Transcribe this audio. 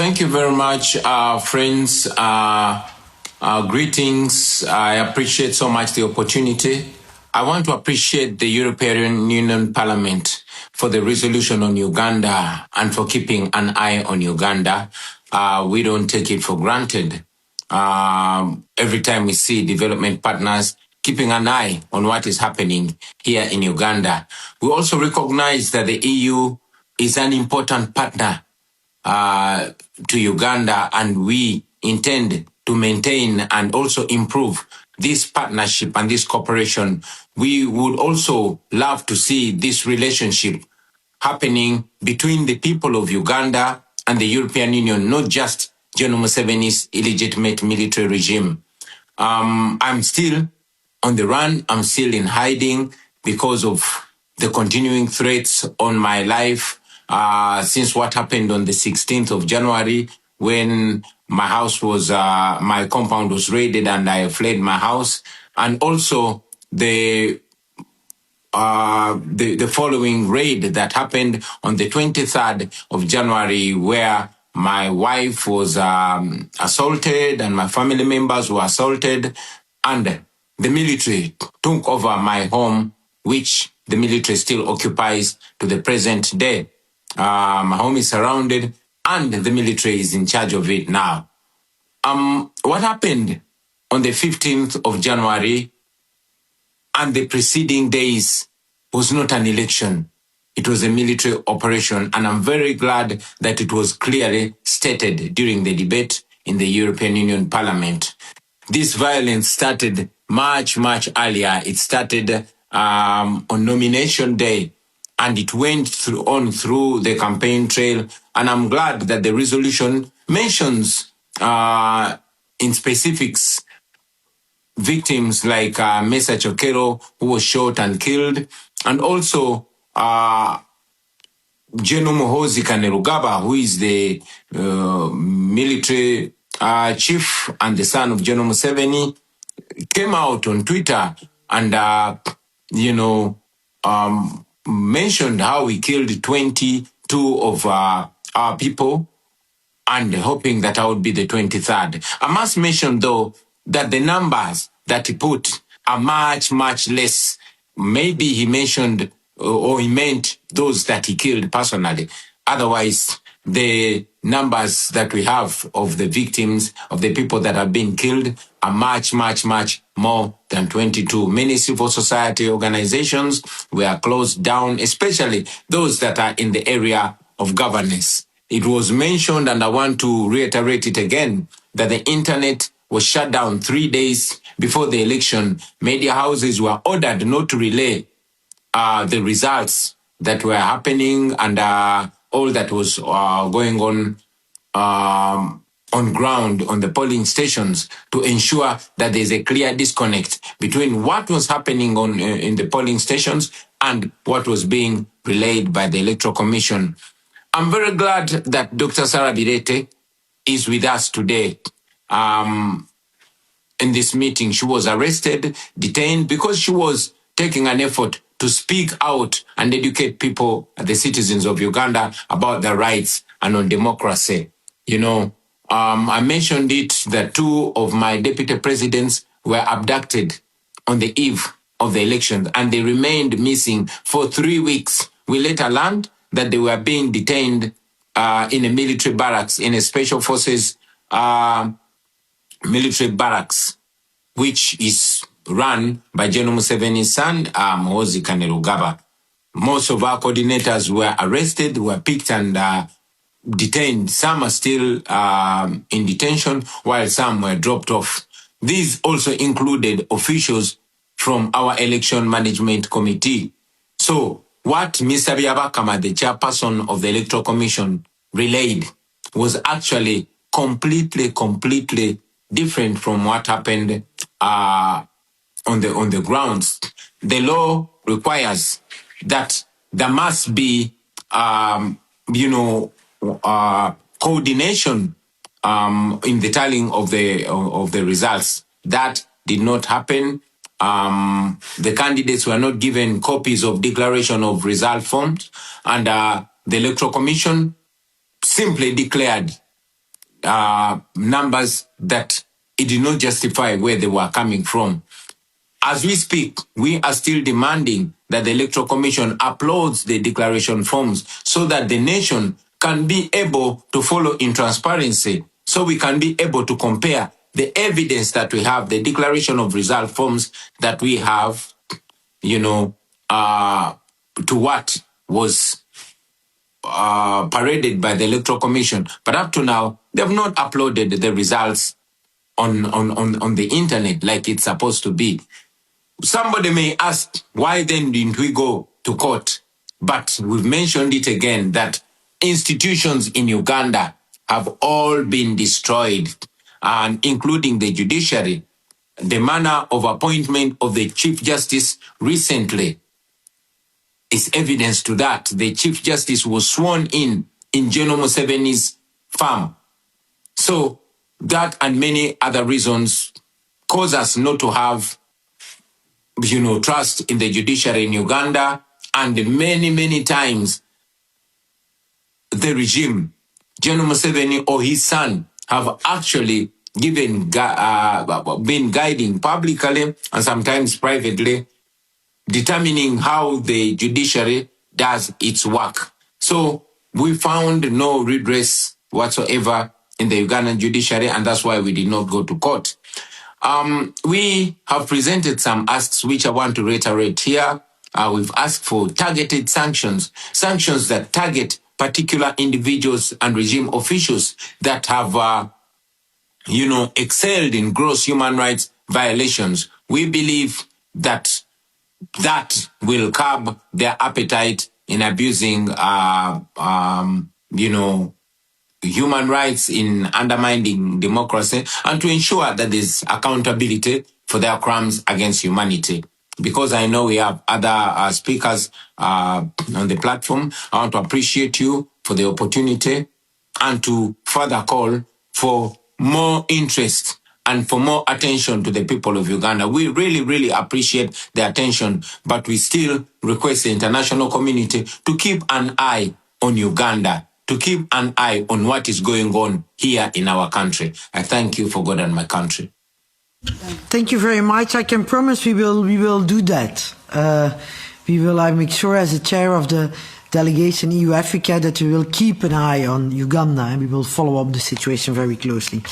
Thank you very much, friends. Greetings. I appreciate so much the opportunity. I want to appreciate the European Union Parliament for the resolution on Uganda and for keeping an eye on Uganda. We don't take it for granted. Every time we see development partners keeping an eye on what is happening here in Uganda. We also recognize that the EU is an important partner to Uganda, and we intend to maintain and also improve this partnership and this cooperation. We would also love to see this relationship happening between the people of Uganda and the European Union, not just General Museveni's illegitimate military regime. I'm still on the run. I'm still in hiding because of the continuing threats on my life since what happened on the 16th of January when my house was, my compound was raided and I fled my house. And also the following raid that happened on the 23rd of January, where my wife was assaulted and my family members were assaulted, and the military took over my home, which the military still occupies to the present day. My home is surrounded and the military is in charge of it now. What happened on the 15th of January and the preceding days was not an election. It was a military operation, and I'm very glad that it was clearly stated during the debate in the European Union Parliament. This violence started much earlier. It started on nomination day, and it went through the campaign trail. And I'm glad that the resolution mentions in specifics victims like Mesa Chokero, who was shot and killed, and also General Muhoozi Kainerugaba, who is the military chief and the son of General Museveni, came out on Twitter and, mentioned how he killed 22 of our people, and hoping that I would be the 23rd. I must mention, though, that the numbers that he put are much less. Maybe he mentioned or he meant those that he killed personally. Otherwise, the numbers that we have of the victims, of the people that have been killed, are much more than 22. Many civil society organizations were closed down, especially those that are in the area of governance. It was mentioned, and I want to reiterate it again, that the internet was shut down 3 days before the election. Media houses were ordered not to relay the results that were happening and all that was going on ground on the polling stations, to ensure that there's a clear disconnect between what was happening in the polling stations and what was being relayed by the Electoral Commission. I'm very glad that Dr. Sarah Birete is with us today. In this meeting, she was arrested, detained, because she was taking an effort to speak out and educate people, the citizens of Uganda, about their rights and on democracy. I mentioned it that 2 of my deputy presidents were abducted on the eve of the election, and they remained missing for 3 weeks. We later learned that they were being detained in a military barracks, in a special forces military barracks, which is run by General Museveni's son, Muhoozi Kainerugaba. Most of our coordinators were arrested, were picked and detained. Some are still in detention, while some were dropped off. These also included officials from our election management committee. So what Mr. Byabakama, the chairperson of the Electoral Commission, relayed was actually completely different from what happened on the grounds. The law requires that there must be coordination in the tallying of the results. That did not happen. The candidates were not given copies of declaration of result forms, and the Electoral Commission simply declared numbers that it did not justify where they were coming from. As we speak, we are still demanding that the Electoral Commission uploads the declaration forms so that the nation can be able to follow in transparency, so we can be able to compare the evidence that we have, the declaration of result forms that we have, to what was paraded by the Electoral Commission. But up to now, they have not uploaded the results on the internet like it's supposed to be. Somebody may ask, why then didn't we go to court? But we've mentioned it again that institutions in Uganda have all been destroyed, and including the judiciary. The manner of appointment of the Chief Justice recently is evidence to that. The Chief Justice was sworn in General Museveni's farm. So that and many other reasons cause us not to have trust in the judiciary in Uganda, and many times the regime, General Museveni or his son, have actually been guiding publicly and sometimes privately, determining how the judiciary does its work. So we found no redress whatsoever in the Ugandan judiciary, and that's why we did not go to court. We have presented some asks which I want to reiterate here. We've asked for targeted sanctions that target particular individuals and regime officials that have, excelled in gross human rights violations. We believe that will curb their appetite in abusing, human rights, in undermining democracy, and to ensure that there's accountability for their crimes against humanity. Because I know we have other speakers on the platform, I want to appreciate you for the opportunity and to further call for more interest and for more attention to the people of Uganda. We really appreciate the attention, but we still request the international community to keep an eye on Uganda, to keep an eye on what is going on here in our country. I thank you for God and my country. Thank you very much. I can promise we will do that. I make sure as a chair of the delegation EU Africa that we will keep an eye on Uganda and we will follow up the situation very closely.